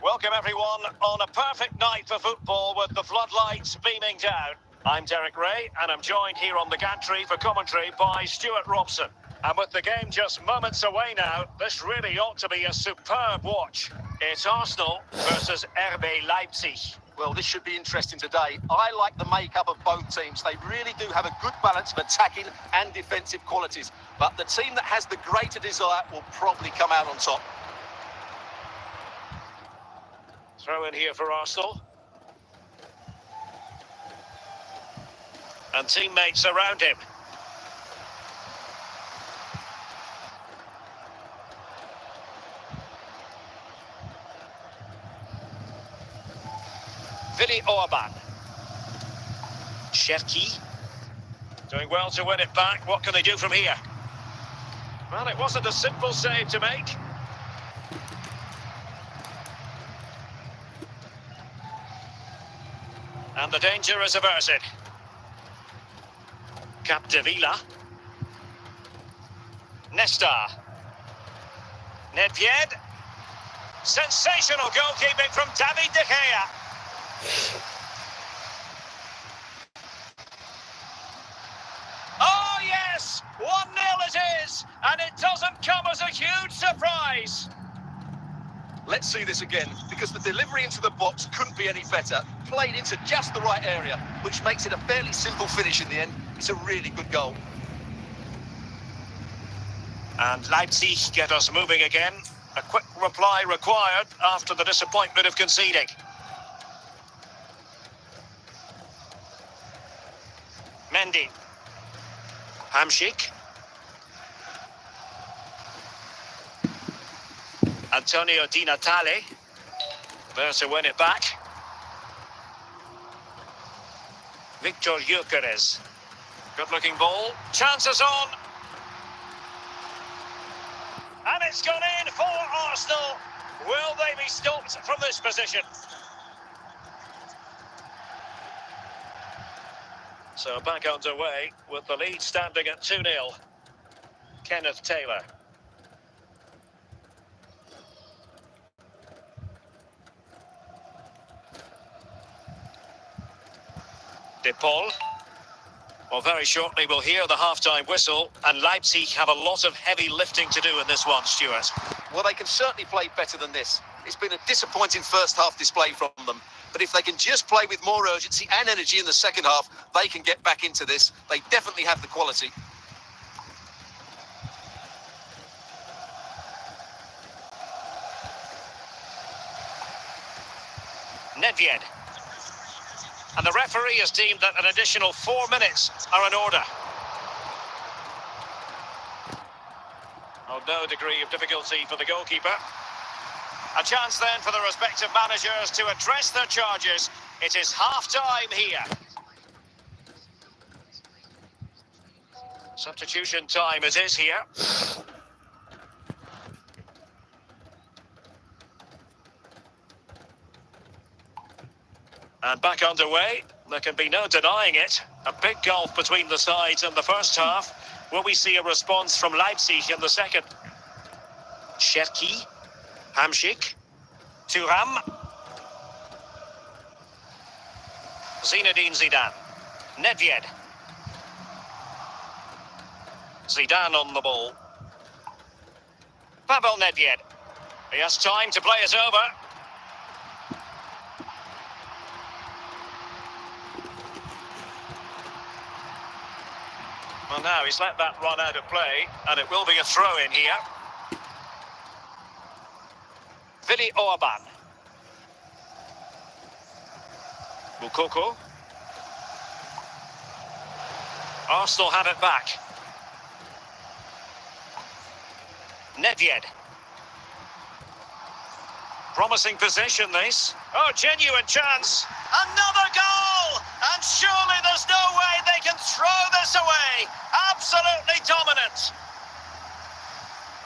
Welcome everyone on a perfect night for football with the floodlights beaming down. I'm Derek Ray and I'm joined here on the gantry for commentary by Stuart Robson. And with the game just moments away now, this really ought to be a superb watch. It's Arsenal versus RB Leipzig. Well, this should be interesting today. I like the makeup of both teams. They really do have a good balance of attacking and defensive qualities. But the team that has the greater desire will probably come out on top. Throw in here for Arsenal. And teammates around him. Willy Orban. Cherki. Doing well to win it back. What can they do from here? Well, it wasn't a simple save to make. And the danger is averted. Capdevila. Nesta. Nedved. Sensational goalkeeping from David De Gea. Oh yes! 1-0 it is! And it doesn't come as a huge surprise. Let's see this again, because the delivery into the box couldn't be any better. Played into just the right area, which makes it a fairly simple finish in the end. It's a really good goal. And Leipzig get us moving again. A quick reply required after the disappointment of conceding. Mendy. Hamšík. Antonio Di Natale. There to win it back. Victor Gyökeres. Good-looking ball. Chances on. And it's gone in for Arsenal. Will they be stopped from this position? So back underway with the lead standing at 2-0. Kenneth Taylor. De Paul. Well, very shortly we'll hear the half-time whistle, and Leipzig have a lot of heavy lifting to do in this one, Stuart. Well, they can certainly play better than this. It's been a disappointing first half display from them. But if they can just play with more urgency and energy in the second half, they can get back into this. They definitely have the quality. Nedved. And the referee has deemed that an additional 4 minutes are in order. Oh, no degree of difficulty for the goalkeeper. A chance then for the respective managers to address their charges. It is half-time here. Substitution time it is here. And back underway. There can be no denying it. A big gulf between the sides in the first half. Will we see a response from Leipzig in the second? Cherki. Hamšík. Thuram. Zinedine Zidane. Nedved. Zidane on the ball. Pavel Nedved. He has time to play it over. Well, now he's let that run out of play, and it will be a throw-in here. Willy Orban. Moukoko. Arsenal have it back. Nedved. Promising position, this. Oh, genuine chance. Another goal! And surely there's no way they can throw this away. Absolutely dominant.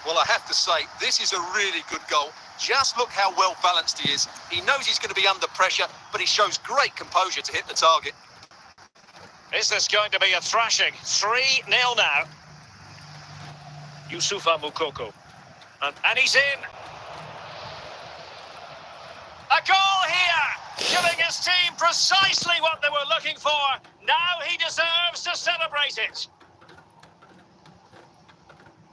Well, I have to say, this is a really good goal. Just look how well balanced he is. He knows he's going to be under pressure, but he shows great composure to hit the target. Is this going to be a thrashing? 3-0 now. Youssoufa Moukoko. And he's in. A goal here, giving his team precisely what they were looking for. Now he deserves to celebrate it.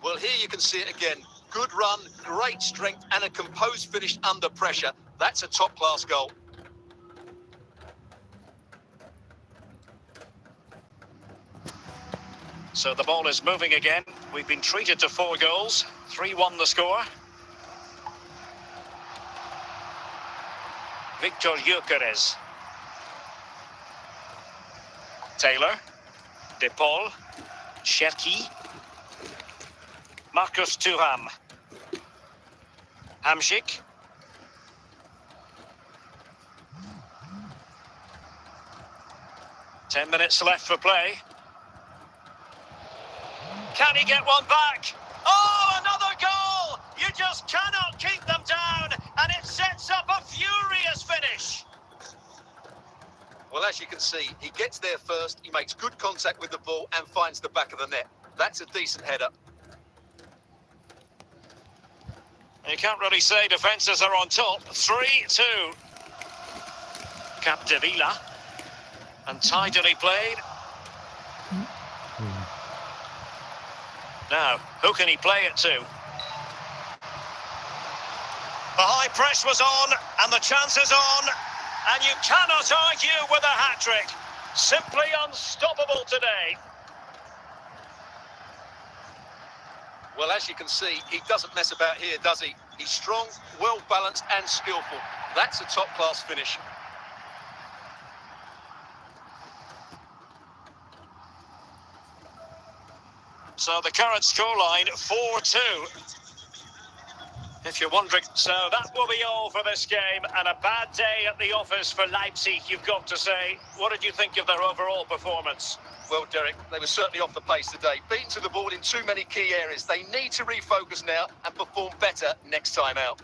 Well, here you can see it again. Good run, great strength, and a composed finish under pressure. That's a top-class goal. So the ball is moving again. We've been treated to 4 goals. 3-1 the score. Victor Gyökeres. Taylor. De Paul. Cherki. Marcus Thuram. Hamšík. Ten minutes left for play. Can he get one back? Oh, another goal! You just cannot keep them down, and it sets up a furious finish. Well, as you can see, he gets there first, he makes good contact with the ball and finds the back of the net. That's a decent header. You can't really say defences are on top. 3-2. Capdevila. And tidily played. Now, who can he play it to? The high press was on, and the chance is on, and you cannot argue with a hat-trick. Simply unstoppable today. Well, as you can see, he doesn't mess about here, does he? He's strong, well-balanced and skillful. That's a top-class finish. So the current scoreline, 4-2. If you're wondering, so that will be all for this game, and a bad day at the office for Leipzig, you've got to say. What did you think of their overall performance? Well, Derek, they were certainly off the pace today. Beaten to the ball in too many key areas. They need to refocus now and perform better next time out.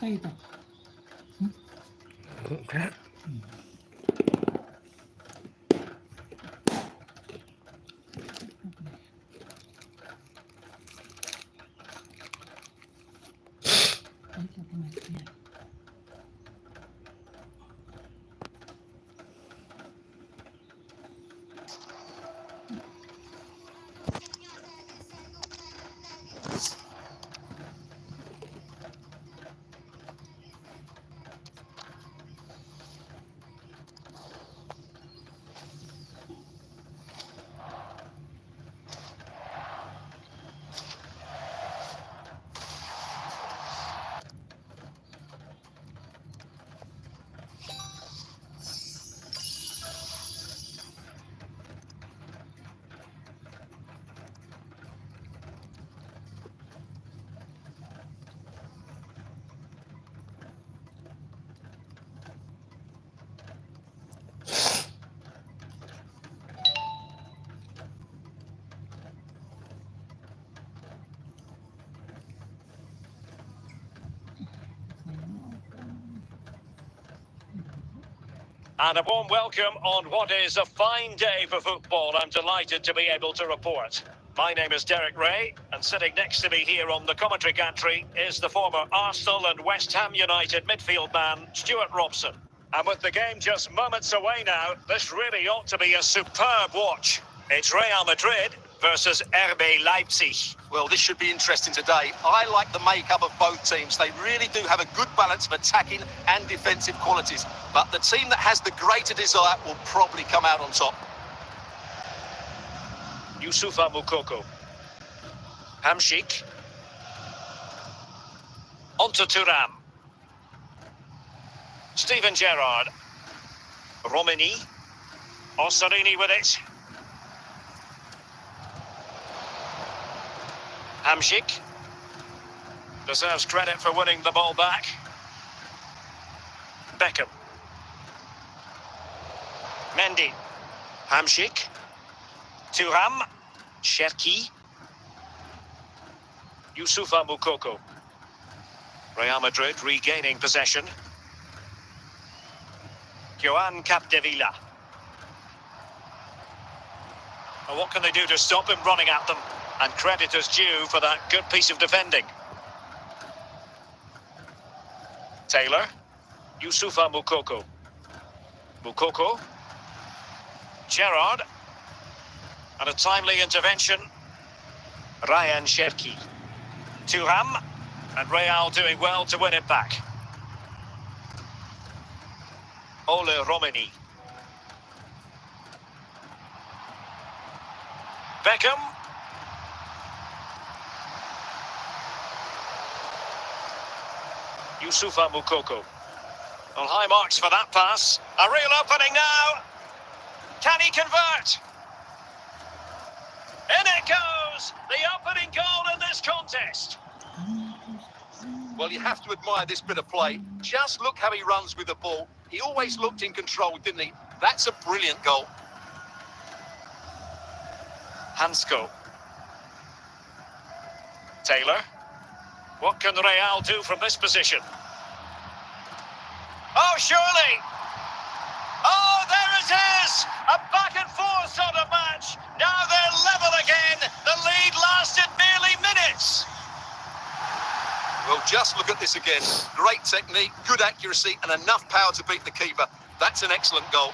Tay tập. Khác. Tay tập này. And a warm welcome on what is a fine day for football. I'm delighted to be able to report. My name is Derek Ray, and sitting next to me here on the commentary gantry is the former Arsenal and West Ham United midfield man, Stuart Robson. And with the game just moments away now, this really ought to be a superb watch. It's Real Madrid versus RB Leipzig. Well, this should be interesting today. I like the makeup of both teams. They really do have a good balance of attacking and defensive qualities. But the team that has the greater desire will probably come out on top. Youssoufa Moukoko. Hamsik. Onto Thuram. Steven Gerrard. Romani. Ossorini with it. Hamsik. Deserves credit for winning the ball back. Beckham. Mendy. Hamsik. Thuram. Cherki. Youssoufa Moukoko. Real Madrid regaining possession. Joan Capdevila. Well, what can they do to stop him running at them? And credit is due for that good piece of defending. Taylor. Youssoufa Moukoko. Moukoko. Gerrard. And a timely intervention. Ryan Cherki. Thuram. And Real doing well to win it back. Ole Romani. Beckham. Youssoufa Moukoko. Well, high marks for that pass. A real opening now. Can he convert? In it goes! The opening goal in this contest. Well, you have to admire this bit of play. Just look how he runs with the ball. He always looked in control, didn't he? That's a brilliant goal. Hansko. Taylor. What can Real do from this position? Oh, surely! Oh, there it is! A back and forth sort of match. Now they're level again. The lead lasted merely minutes. Well, just look at this again. Great technique, good accuracy, and enough power to beat the keeper. That's an excellent goal.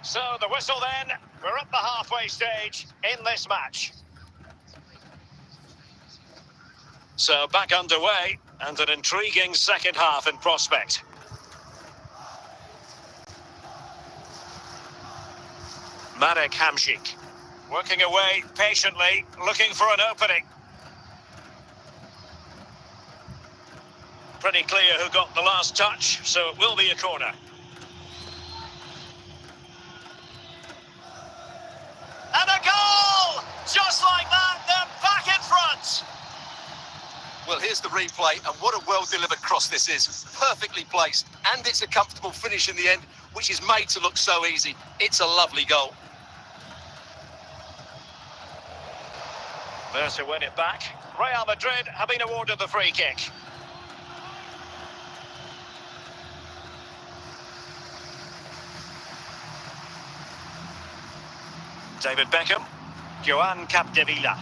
So the whistle then. We're at the halfway stage in this match. So back underway, and an intriguing second half in prospect. Marek Hamsik, working away patiently, looking for an opening. Pretty clear who got the last touch, so it will be a corner. And a goal! Just like that, they're back in front! Well, here's the replay, and what a well-delivered cross this is. Perfectly placed, and it's a comfortable finish in the end, which is made to look so easy. It's a lovely goal. There to win it back. Real Madrid have been awarded the free kick. David Beckham. Joan Capdevila.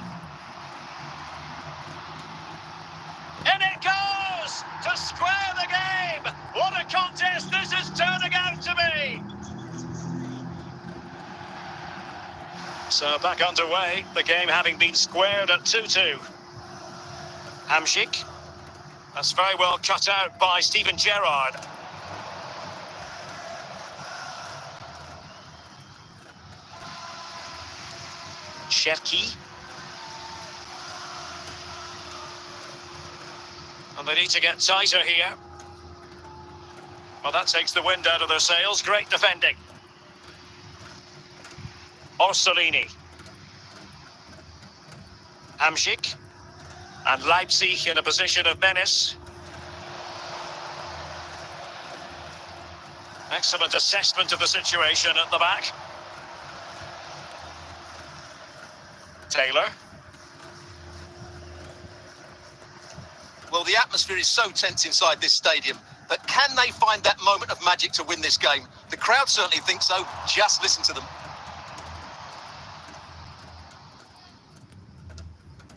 In it goes! To square the game! What a contest this is turning out to be! So back underway, the game having been squared at 2-2. Hamsik. That's very well cut out by Steven Gerrard. Cherki. And they need to get tighter here. Well, that takes the wind out of their sails. Great defending. Ossorini. Hamsik. And Leipzig in a position of menace. Excellent assessment of the situation at the back. Taylor. Well, the atmosphere is so tense inside this stadium, but can they find that moment of magic to win this game? The crowd certainly think so. Just listen to them.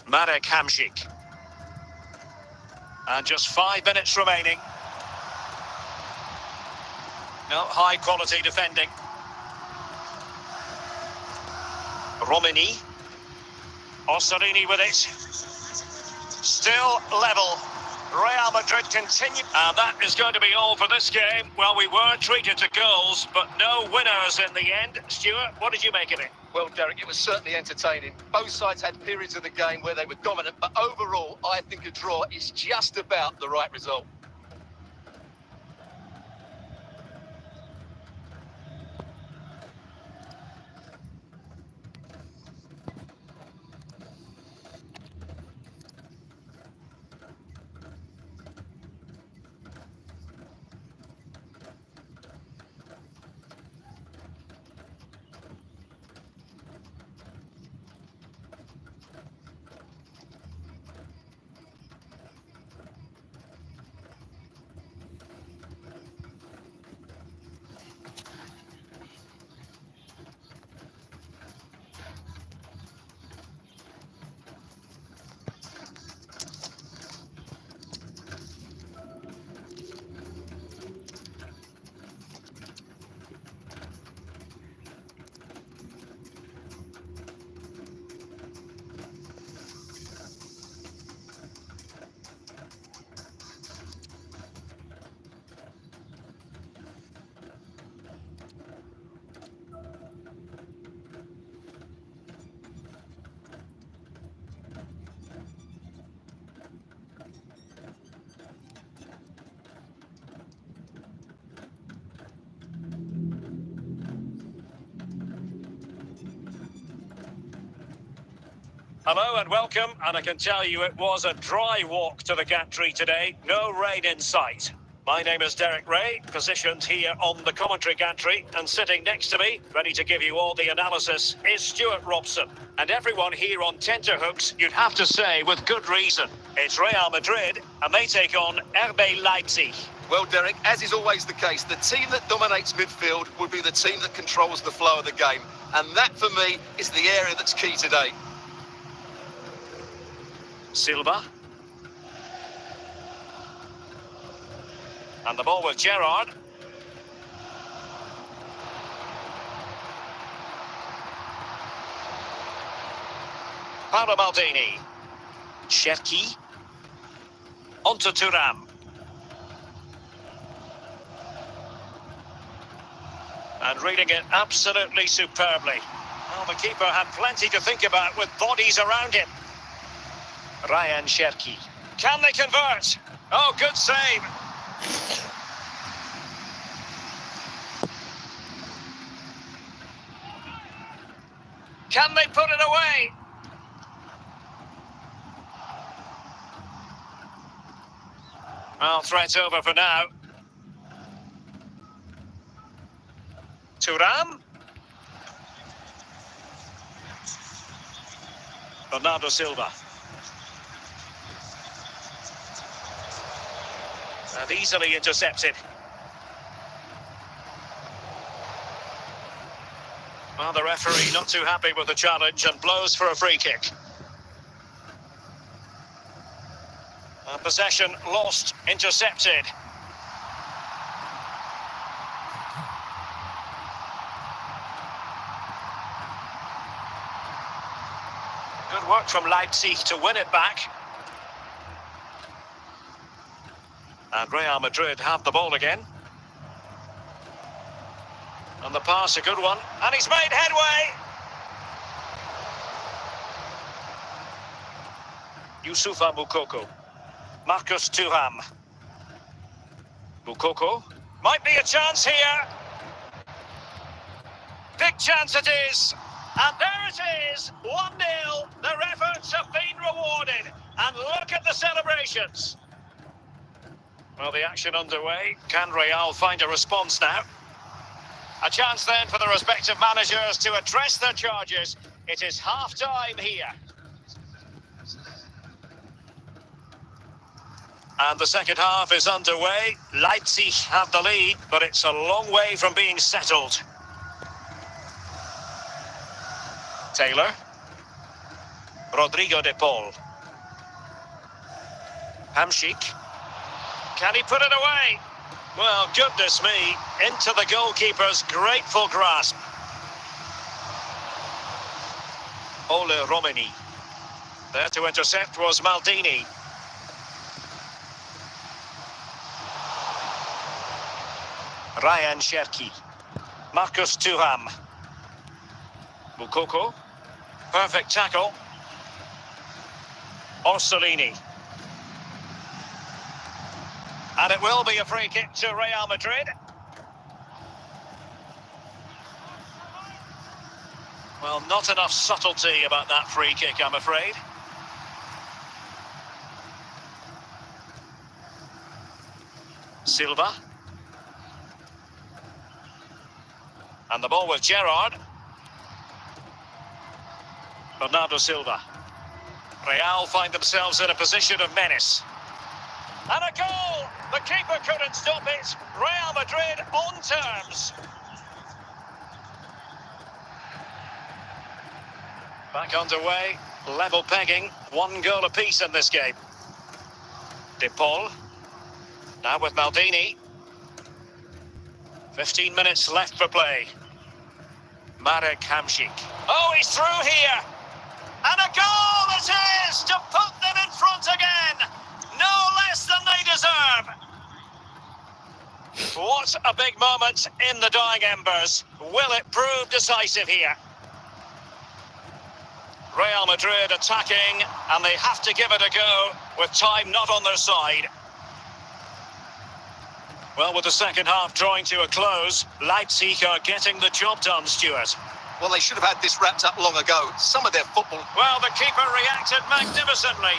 Marek Hamsik. And just 5 minutes remaining. No, high quality defending. Romini. Osserini with it. Still level. Real Madrid continue. And that is going to be all for this game. Well, we were treated to goals, but no winners in the end. Stuart, what did you make of it? Well, Derek, it was certainly entertaining. Both sides had periods of the game where they were dominant, but overall, I think a draw is just about the right result. Hello and welcome, and I can tell you it was a dry walk to the gantry today, no rain in sight. My name is Derek Ray, positioned here on the commentary gantry, and sitting next to me, ready to give you all the analysis, is Stuart Robson. And everyone here on tenterhooks, you'd have to say with good reason. It's Real Madrid, and they take on RB Leipzig. Well, Derek, as is always the case, the team that dominates midfield will be the team that controls the flow of the game. And that, for me, is the area that's key today. Silva. And the ball with Gerrard. Paolo Maldini. Cherki. Onto Thuram. And reading it absolutely superbly. Well, the keeper had plenty to think about with bodies around him. Ryan Cherki. Can they convert? Oh, good save. Can they put it away? Well, threat's over for now. Thuram. Bernardo Silva. And easily intercepted. Well, the referee not too happy with the challenge and blows for a free kick. Possession lost, intercepted. Good work from Leipzig to win it back. And Real Madrid have the ball again. And the pass, a good one. And he's made headway. Youssoufa Moukoko. Marcus Thuram. Moukoko. Might be a chance here. Big chance it is. And there it is. 1-0. Their efforts have been rewarded. And look at the celebrations. Well, the action underway. Can Real find a response now? A chance then for the respective managers to address their charges. It is half-time here. And the second half is underway. Leipzig have the lead, but it's a long way from being settled. Taylor. Rodrigo de Paul. Hamšík. Can he put it away? Well, goodness me, into the goalkeeper's grateful grasp. Ole Romani. There to intercept was Maldini. Ryan Cherki. Marcus Thuram. Moukoko. Perfect tackle. Orsolini. And it will be a free kick to Real Madrid. Well, not enough subtlety about that free kick, I'm afraid. Silva. And the ball with Gerrard. Bernardo Silva. Real find themselves in a position of menace. And a goal! The keeper couldn't stop it. Real Madrid on terms. Back underway, level pegging, 1 goal apiece in this game. De Paul. Now with Maldini. 15 minutes left for play. Marek Hamšík. Oh, he's through here. And a goal it is to put them in front again. No less than they deserve. What a big moment in the dying embers. Will it prove decisive here? Real Madrid attacking, and they have to give it a go with time not on their side. Well, with the second half drawing to a close, Leipzig are getting the job done, Stuart. Well, they should have had this wrapped up long ago. Some of their football... Well, the keeper reacted magnificently.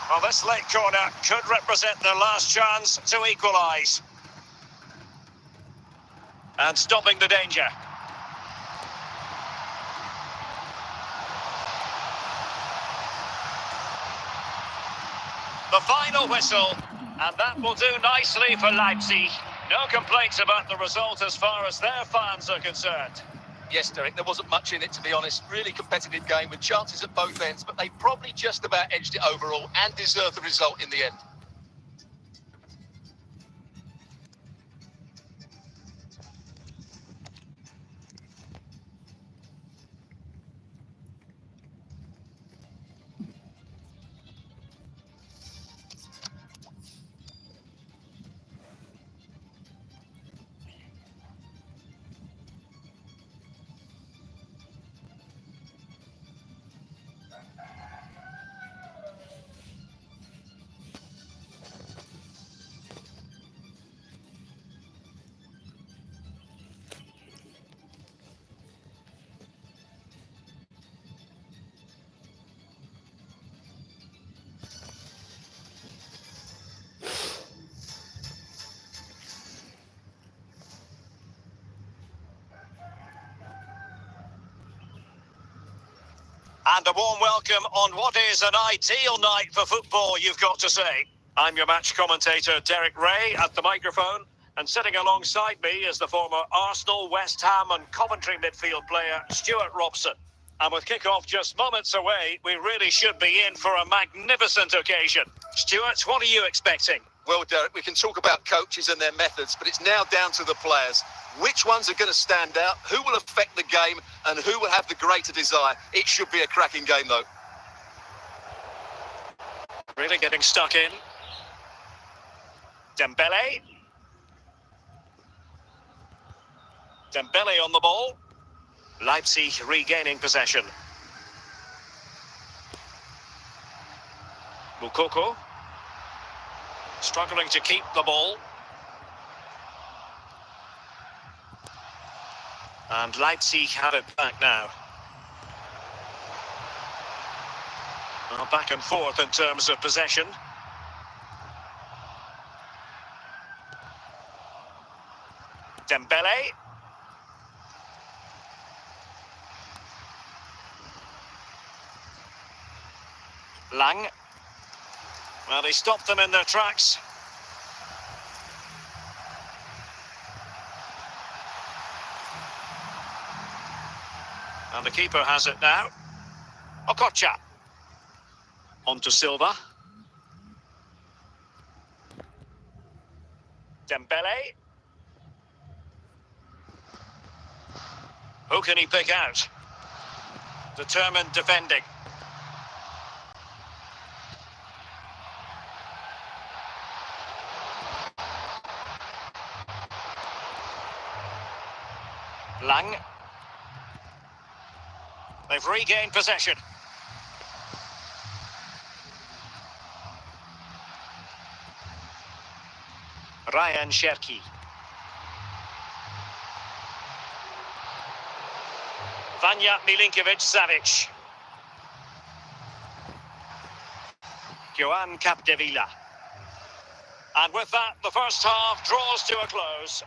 Well, this late corner could represent their last chance to equalise. And stopping the danger. The final whistle, and that will do nicely for Leipzig. No complaints about the result as far as their fans are concerned. Yes, Derek, there wasn't much in it, to be honest. Really competitive game with chances at both ends, but they probably just about edged it overall and deserved the result in the end. And a warm welcome on what is an ideal night for football, you've got to say. I'm your match commentator, Derek Ray, at the microphone. And sitting alongside me is the former Arsenal, West Ham and Coventry midfield player, Stuart Robson. And with kick-off just moments away, we really should be in for a magnificent occasion. Stuart, what are you expecting? Well, Derek, we can talk about coaches and their methods, but it's now down to the players. Which ones are going to stand out, who will affect the game, and who will have the greater desire? It should be a cracking game, though. Really getting stuck in. Dembele. Dembele on the ball. Leipzig regaining possession. Moukoko. Struggling to keep the ball. And Leipzig have it back now. Well, back and forth in terms of possession. Dembele. Lang. Well, he stopped them in their tracks. And the keeper has it now. Okocha. On to Silva. Dembele. Who can he pick out? Determined defending. Lang. They've regained possession. Ryan Cherki. Vanja Milinkovic-Savic. Joan Capdevila. And with that, the first half draws to a close.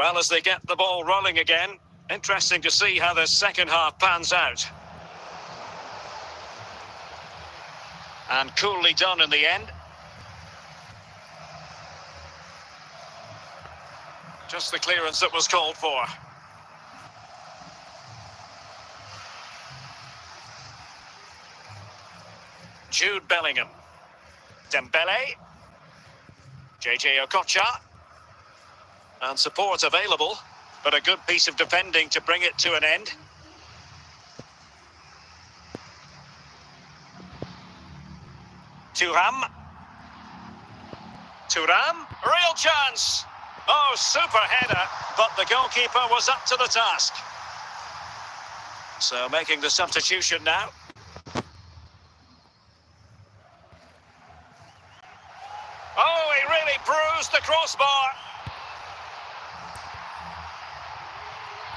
Well, as they get the ball rolling again, interesting to see how the second half pans out. And coolly done in the end. Just the clearance that was called for. Jude Bellingham. Dembele. JJ Okocha. And support available, but a good piece of defending to bring it to an end. Thuram. Thuram, real chance. Oh, super header, but the goalkeeper was up to the task. So making the substitution now. Oh, he really bruised the crossbar.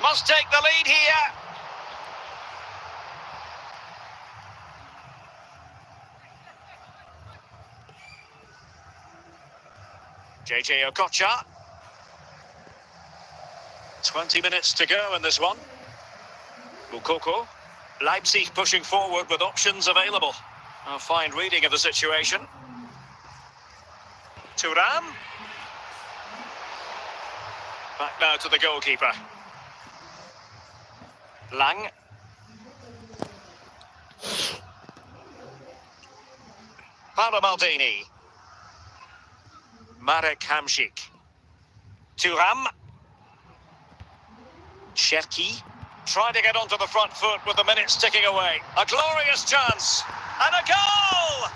Must take the lead here. JJ Okocha. 20 minutes to go in this one. Mukoko. Leipzig pushing forward with options available. A fine reading of the situation. Thuram. Back now to the goalkeeper. Lang. Paolo Maldini. Marek Hamšík. Thuram. Cherki. Trying to get onto the front foot with the minutes ticking away. A glorious chance. And a goal!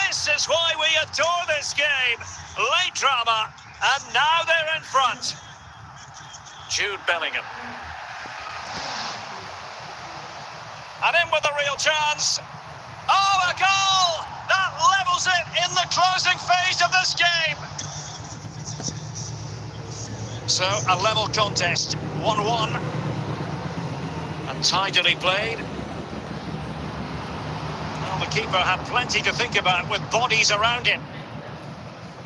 This is why we adore this game. Late drama. And now they're in front. Jude Bellingham. And in with a real chance. Oh, a goal! That levels it in the closing phase of this game. So, a level contest, 1-1. And tidily played. Well, the keeper had plenty to think about with bodies around him.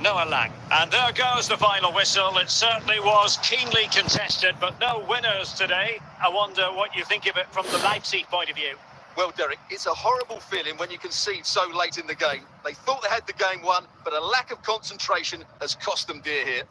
Noah Lang. And there goes the final whistle. It certainly was keenly contested, but no winners today. I wonder what you think of it from the Leipzig point of view. Well, Derek, it's a horrible feeling when you concede so late in the game. They thought they had the game won, but a lack of concentration has cost them dear here.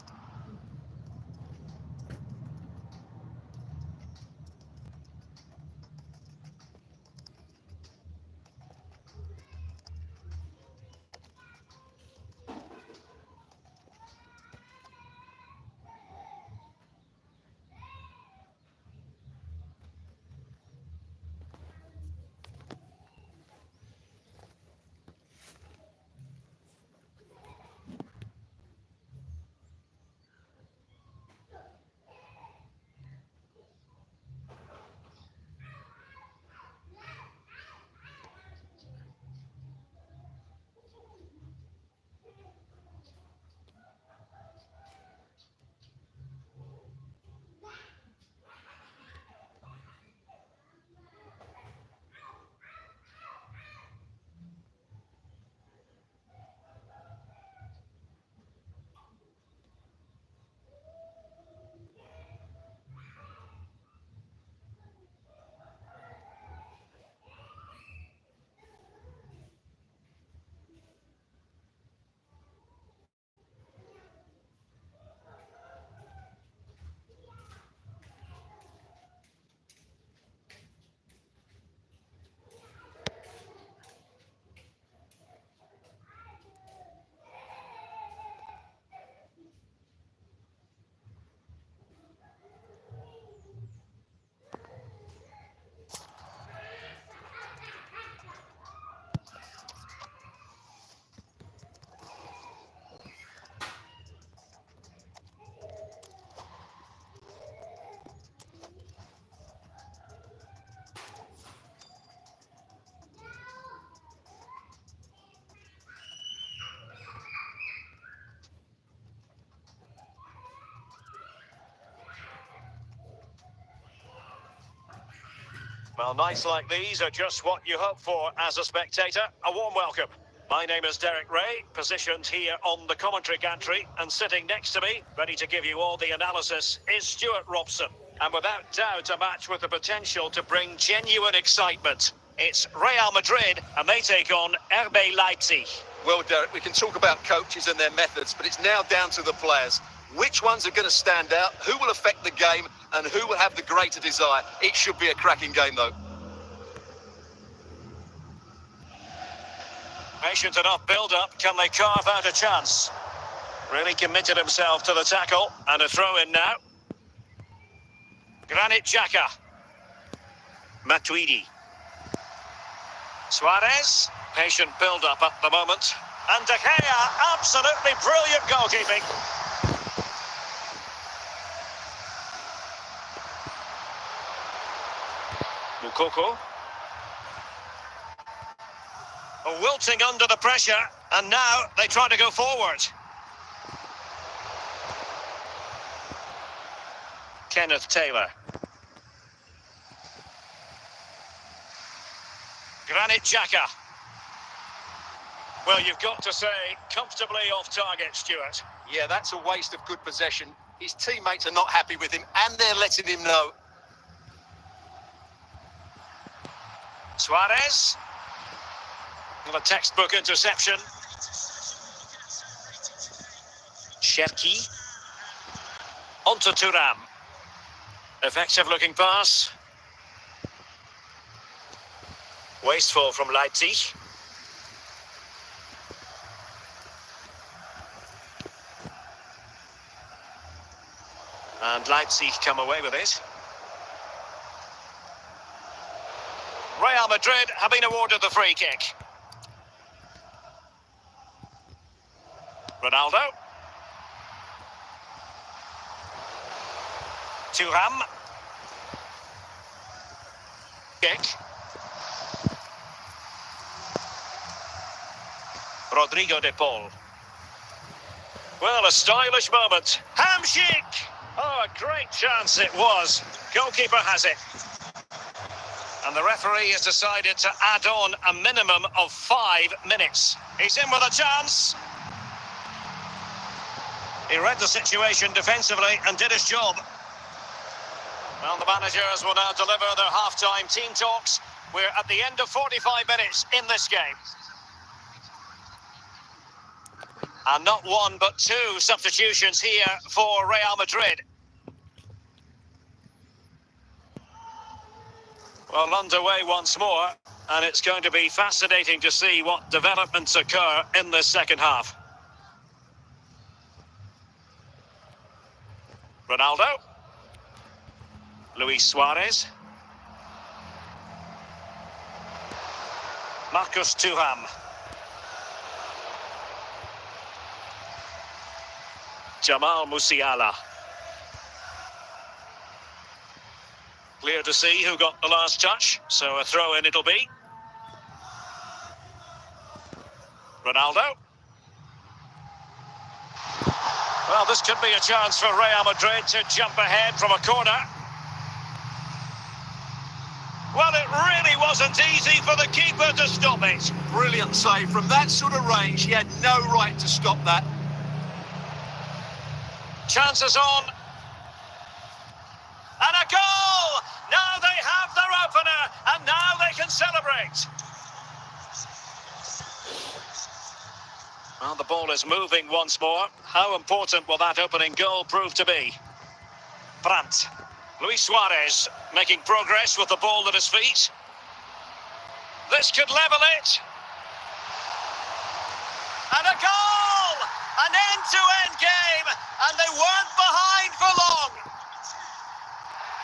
Well, nights like these are just what you hope for as a spectator. A warm welcome. My name is Derek Ray, positioned here on the commentary gantry, and sitting next to me, ready to give you all the analysis, is Stuart Robson. And without doubt, a match with the potential to bring genuine excitement. It's Real Madrid, and they take on RB Leipzig. Well, Derek, we can talk about coaches and their methods, but it's now down to the players. Which ones are going to stand out, who will affect the game, and who will have the greater desire? It should be a cracking game, though. Patient enough build-up. Can they carve out a chance? Really committed himself to the tackle, and a throw-in now. Granit Xhaka. Matuidi. Suarez. Patient build-up at the moment. And De Gea, absolutely brilliant goalkeeping. Mukoko. Wilting under the pressure, and now they try to go forward. Kenneth Taylor. Granit Xhaka. Well, you've got to say, comfortably off target, Stuart. Yeah, that's a waste of good possession. His teammates are not happy with him, and they're letting him know. Suarez. Well, a textbook interception. Cherki. Onto Thuram. Effective looking pass. Wasteful from Leipzig. And Leipzig come away with it. Real Madrid have been awarded the free kick. Ronaldo. Thuram. Kick. Rodrigo de Paul. Well, a stylish moment. Hamshik! Oh, a great chance it was. Goalkeeper has it. And the referee has decided to add on a minimum of 5 minutes. He's in with a chance. He read the situation defensively and did his job. Well, the managers will now deliver their half-time team talks. We're at the end of 45 minutes in this game. And not one but 2 substitutions here for Real Madrid. Well, underway once more, and it's going to be fascinating to see what developments occur in this second half. Ronaldo. Luis Suarez. Marcus Thuram. Jamal Musiala. Clear to see who got the last touch, so a throw-in it'll be. Ronaldo. Well, this could be a chance for Real Madrid to jump ahead from a corner. Well, it really wasn't easy for the keeper to stop it. Brilliant save. From that sort of range, he had no right to stop that. Chances on. And a goal! Now they have their opener, and now they can celebrate. Well, the ball is moving once more. How important will that opening goal prove to be? Brandt. Luis Suarez making progress with the ball at his feet. This could level it. And a goal! An end-to-end game, and they weren't behind for long.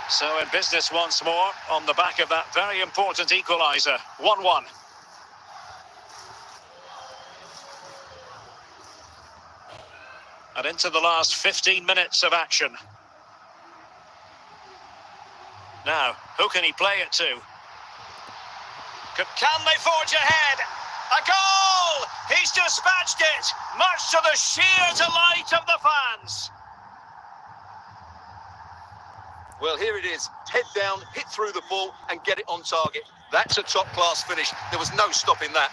So in business once more, on the back of that very important equaliser. 1-1. And into the last 15 minutes of action. Now, who can he play it to? Can they forge ahead? A goal! He's dispatched it, much to the sheer delight of the fans. Well, here it is. Head down, hit through the ball and get it on target. That's a top-class finish. There was no stopping that.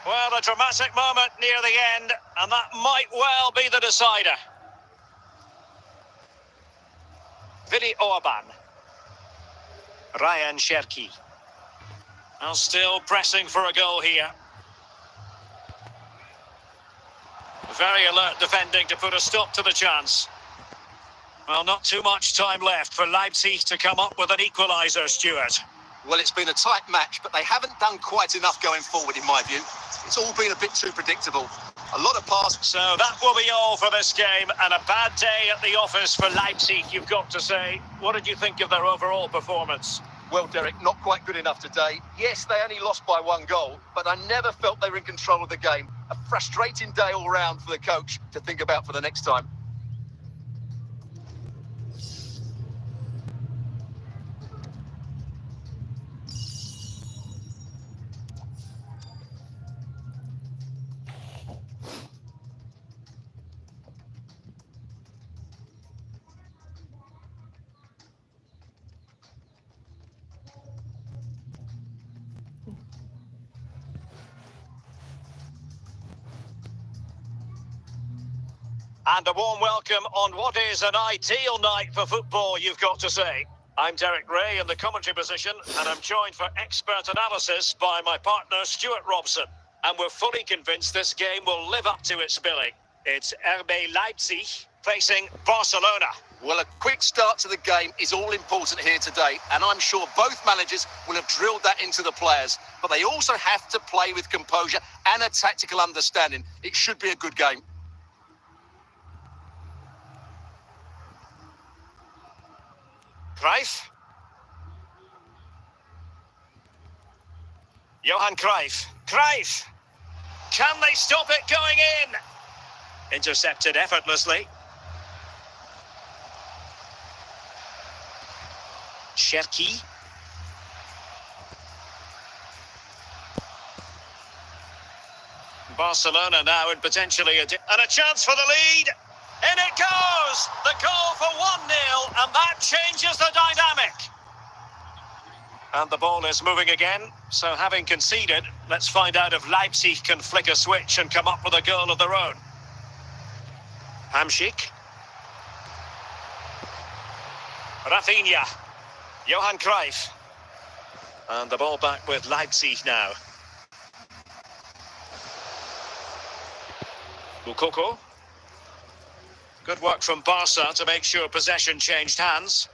Well, a dramatic moment near the end, and that might well be the decider. Vili Orban. Ryan Cherki. Well, still pressing for a goal here. Very alert defending to put a stop to the chance. Well, not too much time left for Leipzig to come up with an equaliser, Stuart. Well, it's been a tight match, but they haven't done quite enough going forward, in my view. It's all been a bit too predictable. A lot of passes. So that will be all for this game, and a bad day at the office for Leipzig, you've got to say. What did you think of their overall performance? Well, Derek, not quite good enough today. Yes, they only lost by 1 goal, but I never felt they were in control of the game. A frustrating day all round for the coach to think about for the next time. And a warm welcome on what is an ideal night for football, you've got to say. I'm Derek Ray in the commentary position, and I'm joined for expert analysis by my partner, Stuart Robson. And we're fully convinced this game will live up to its billing. It's RB Leipzig facing Barcelona. Well, a quick start to the game is all important here today, and I'm sure both managers will have drilled that into the players. But they also have to play with composure and a tactical understanding. It should be a good game. Cruyff. Johan Cruyff. Cruyff! Can they stop it going in? Intercepted effortlessly. Cherki. Barcelona now in potentially and a chance for the lead. In it goes! The goal for 1-0, and that changes the dynamic. And the ball is moving again, so having conceded, let's find out if Leipzig can flick a switch and come up with a goal of their own. Hamšík. Rafinha. Johan Cruyff. And the ball back with Leipzig now. Moukoko. Good work from Barca to make sure possession changed hands.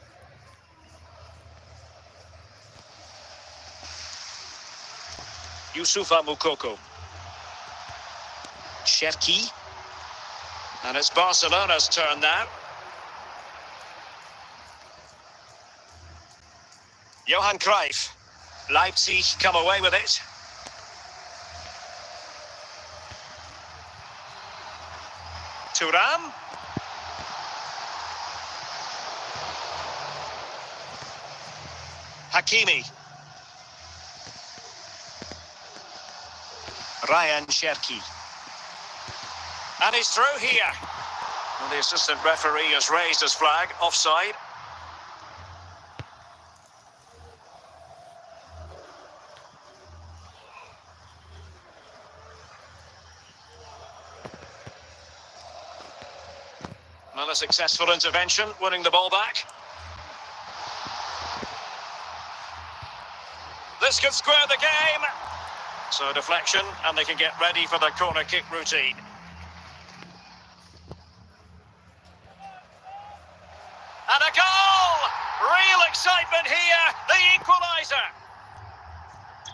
Youssoufa Moukoko. Cherki. And it's Barcelona's turn now. Johan Cruyff. Leipzig come away with it. Thuram. Hakimi. Ryan Cherki. And he's through here. And the assistant referee has raised his flag, offside. Well, a successful intervention, winning the ball back. This could square the game. So deflection, and they can get ready for the corner kick routine. And a goal! Real excitement here, the equaliser.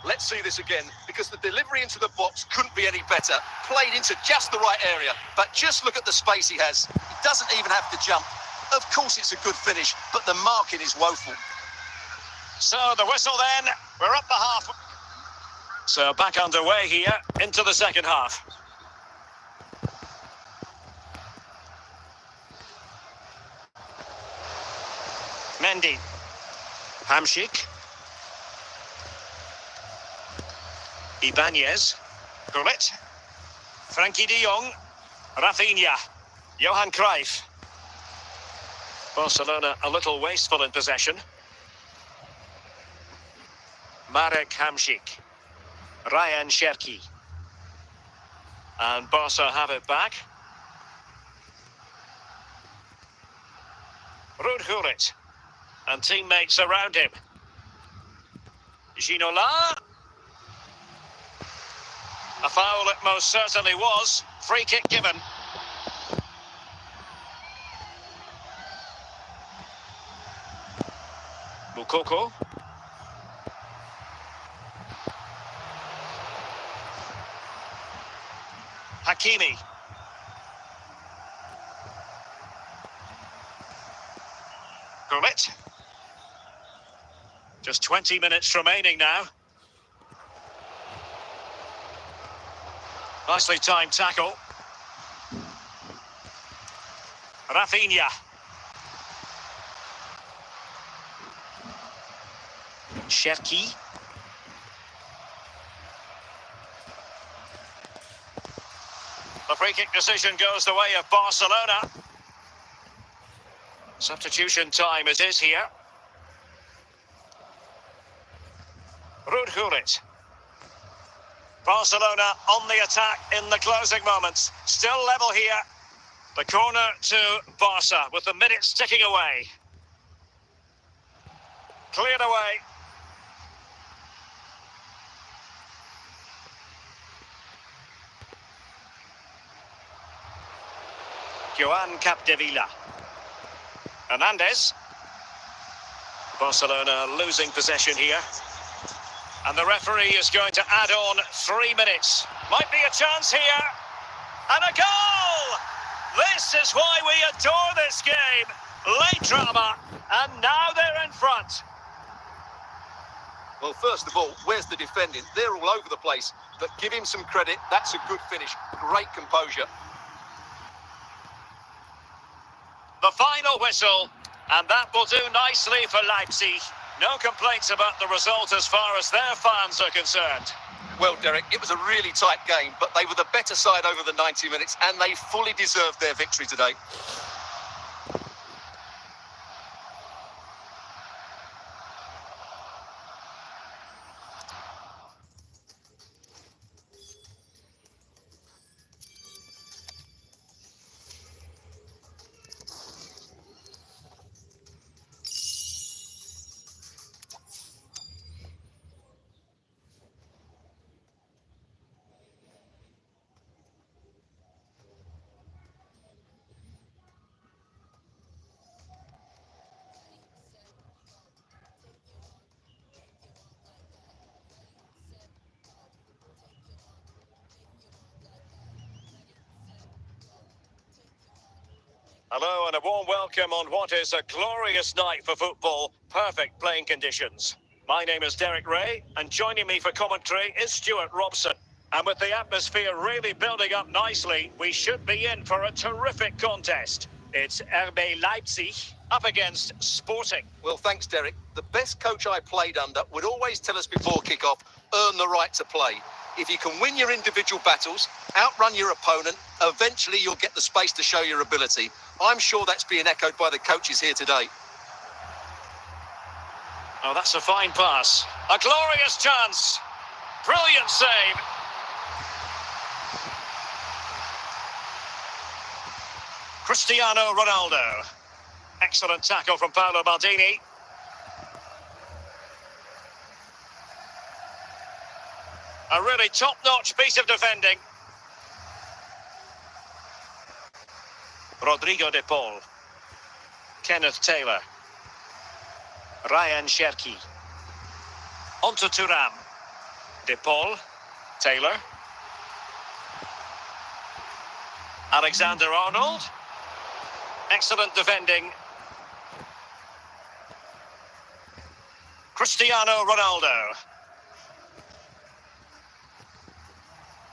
Let's see this again, because the delivery into the box couldn't be any better. Played into just the right area, but just look at the space he has. He doesn't even have to jump. Of course it's a good finish, but the marking is woeful. So the whistle then, we're up the half. So back underway here, into the second half. Mendy. Hamšík. Ibanez. Gullit. Frankie de Jong. Rafinha. Johan Cruyff. Barcelona a little wasteful in possession. Marek Hamšík. Ryan Cherki. And Barca have it back. Ruud Gullit. And teammates around him. Ginola. A foul it most certainly was. Free kick given. Moukoko. Hakimi. Gullit. Just 20 minutes remaining now. Nicely timed tackle. Rafinha. Cherki. The free kick decision goes the way of Barcelona. Substitution time it is here. Ruud Gullit. Barcelona on the attack in the closing moments. Still level here. The corner to Barca with the minutes ticking away. Cleared away. Joan Capdevila. Hernandez. Barcelona losing possession here. And the referee is going to add on 3 minutes. Might be a chance here. And a goal! This is why we adore this game. Late drama. And now they're in front. Well, first of all, where's the defending? They're all over the place. But give him some credit. That's a good finish. Great composure. The final whistle. And that will do nicely for Leipzig. No complaints about the result as far as their fans are concerned. Well, Derek, it was a really tight game, but they were the better side over the 90 minutes, and they fully deserved their victory today. Hello and a warm welcome on what is a glorious night for football. Perfect playing conditions. My name is Derek Ray, and joining me for commentary is Stuart Robson. And with the atmosphere really building up nicely, we should be in for a terrific contest. It's RB Leipzig up against Sporting. Well, thanks, Derek. The best coach I played under would always tell us before kick-off, earn the right to play. If you can win your individual battles, outrun your opponent, eventually you'll get the space to show your ability. I'm sure that's being echoed by the coaches here today. Oh, that's a fine pass. A glorious chance. Brilliant save. Cristiano Ronaldo. Excellent tackle from Paolo Maldini. A really top-notch piece of defending. Rodrigo de Paul. Kenneth Taylor. Ryan Cherki. Onto Thuram. De Paul. Taylor. Alexander-Arnold. Excellent defending. Cristiano Ronaldo.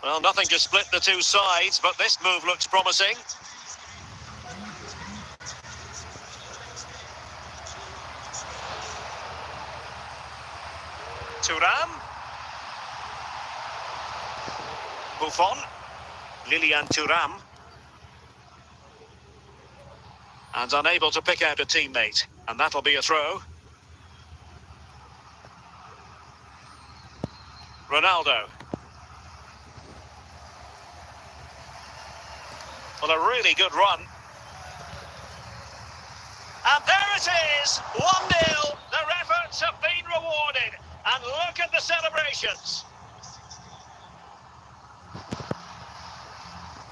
Well, nothing to split the two sides, but this move looks promising. Thuram. Buffon. Lilian Thuram. And unable to pick out a teammate. And that'll be a throw. Ronaldo. Well, a really good run. And there it is, 1-0. Their efforts have been rewarded. And look at the celebrations.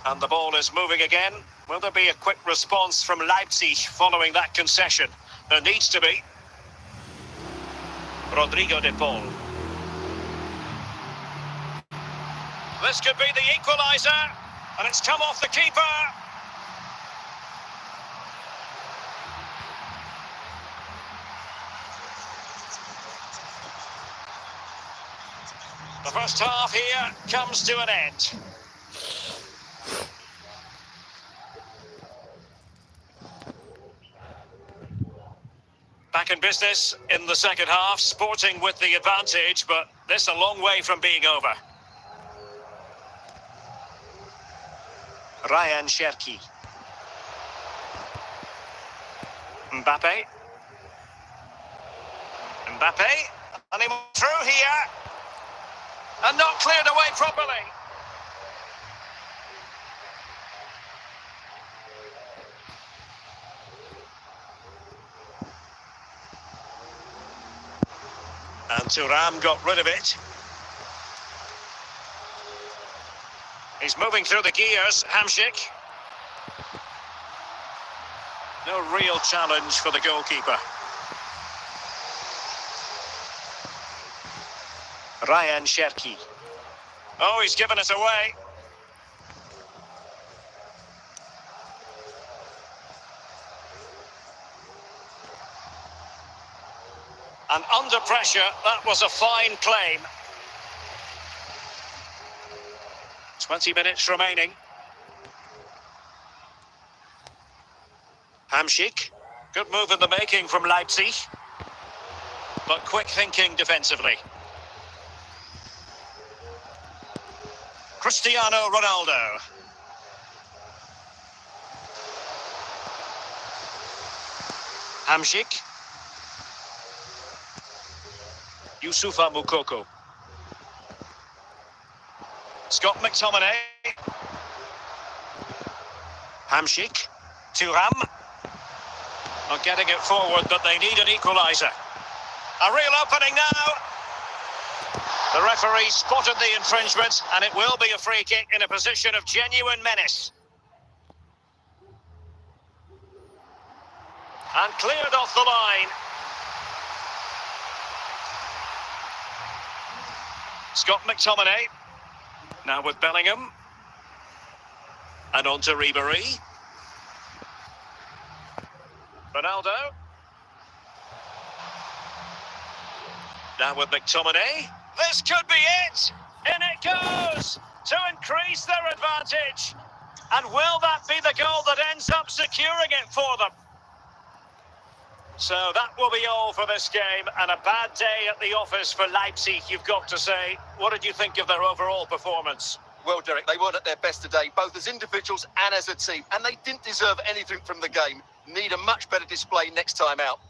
And the ball is moving again. Will there be a quick response from Leipzig following that concession? There needs to be. Rodrigo de Paul. This could be the equaliser. And it's come off the keeper. The first half here comes to an end. Back in business in the second half, Sporting with the advantage, but this a long way from being over. Ryan Cherki. Mbappe. And he went through here. And not cleared away properly. And Thuram got rid of it. He's moving through the gears, Hamšík. No real challenge for the goalkeeper. Ryan Cherki. Oh, he's given us away. And under pressure, that was a fine claim. 20 minutes remaining. Hamšík. Good move in the making from Leipzig. But quick thinking defensively. Cristiano Ronaldo. Hamšík. Youssoufa Moukoko. Scott McTominay. Hamšík. Thuram. Not getting it forward, but they need an equaliser. A real opening now. The referee spotted the infringement, and it will be a free kick in a position of genuine menace. And cleared off the line. Scott McTominay. Now with Bellingham. And on to Ribéry. Ronaldo. Now with McTominay. This could be it! In it goes! To increase their advantage. And will that be the goal that ends up securing it for them? So that will be all for this game, and a bad day at the office for Leipzig, you've got to say. What did you think of their overall performance? Well, Derek, they weren't at their best today, both as individuals and as a team, and they didn't deserve anything from the game. Need a much better display next time out.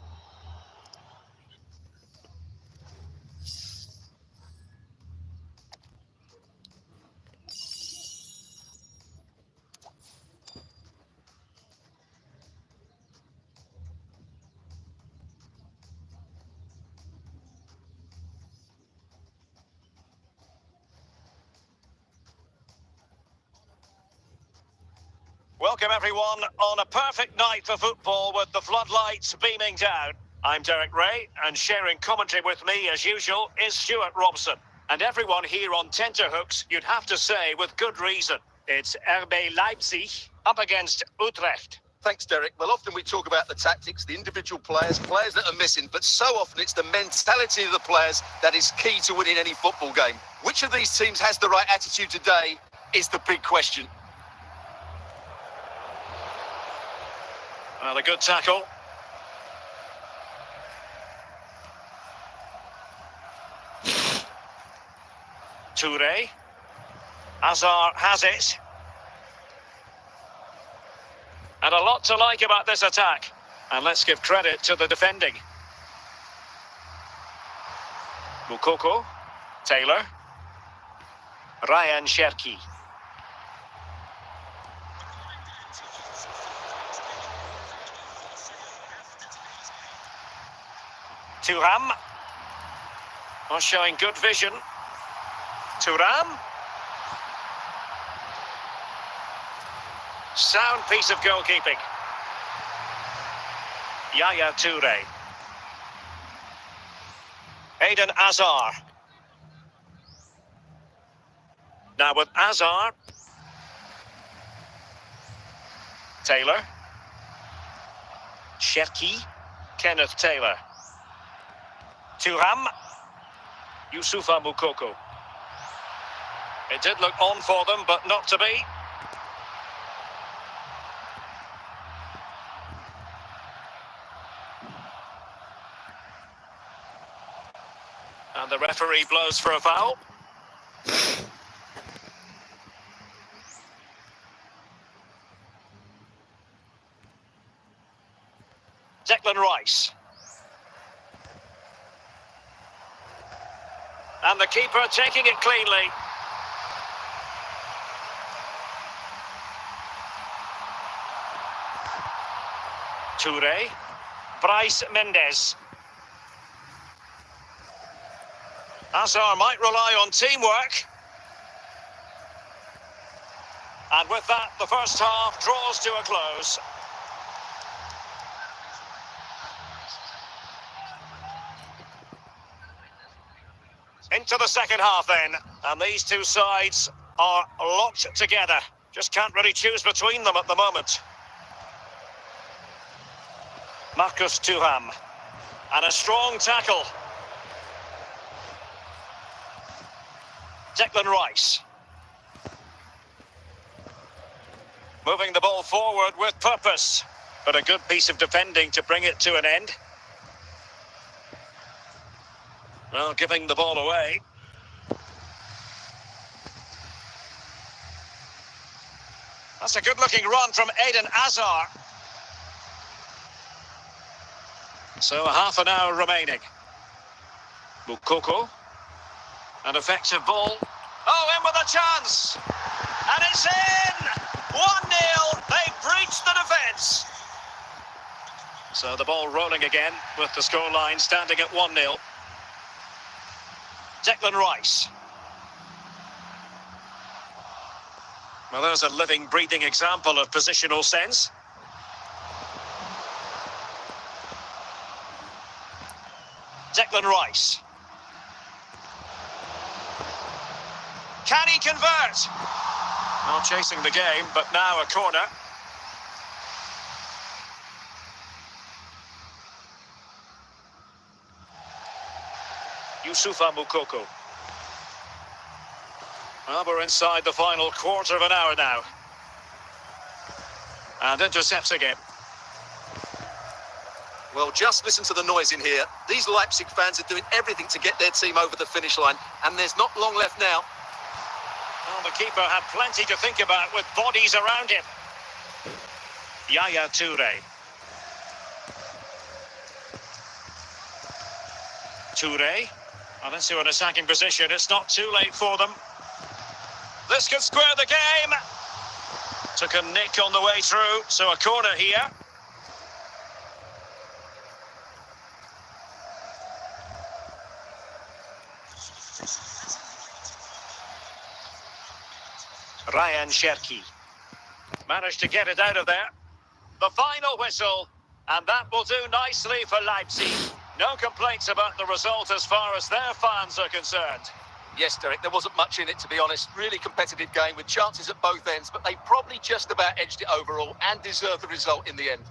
Welcome everyone on a perfect night for football with the floodlights beaming down. I'm Derek Ray, and sharing commentary with me as usual is Stuart Robson. And everyone here on tenterhooks, you'd have to say with good reason. It's RB Leipzig up against Utrecht. Thanks, Derek. Well, often we talk about the tactics, the individual players that are missing, but so often it's the mentality of the players that is key to winning any football game. Which of these teams has the right attitude today is the big question. Well, a good tackle. Toure. Hazard has it. And a lot to like about this attack. And let's give credit to the defending. Moukoko, Taylor, Ryan Cherki. Thuram. Oh, showing good vision. Thuram. Sound piece of goalkeeping. Yaya Toure. Eden Hazard. Now with Hazard. Taylor. Cherki. Kenneth Taylor. Thuram. Youssoufa Moukoko. It did look on for them, but not to be. And the referee blows for a foul. Declan Rice. And the keeper taking it cleanly. Toure. Bryce Mendes. Hazard might rely on teamwork. And with that, the first half draws to a close. Into the second half then. And these two sides are locked together. Just can't really choose between them at the moment. Marcus Thuram. And a strong tackle. Declan Rice. Moving the ball forward with purpose. But a good piece of defending to bring it to an end. Well, giving the ball away. That's a good-looking run from Eden Hazard. So half an hour remaining. Moukoko. An effective ball. Oh, in with a chance. And it's in! 1-0. They breached the defence. So the ball rolling again with the scoreline standing at 1-0. Declan Rice. Well, there's a living, breathing example of positional sense. Declan Rice. Can he convert? Not chasing the game, but now a corner. Youssoufa Moukoko. Well, we're inside the final quarter of an hour now. And intercepts again. Well, just listen to the noise in here. These Leipzig fans are doing everything to get their team over the finish line, and there's not long left now. Well, the keeper had plenty to think about with bodies around him. Yaya Toure. Toure. Well, into an attacking position. It's not too late for them. This could square the game. Took a nick on the way through, so a corner here. Ryan Cherki managed to get it out of there. The final whistle, and that will do nicely for Leipzig. No complaints about the result as far as their fans are concerned. Yes, Derek, there wasn't much in it, to be honest. Really competitive game with chances at both ends, but they probably just about edged it overall and deserved the result in the end.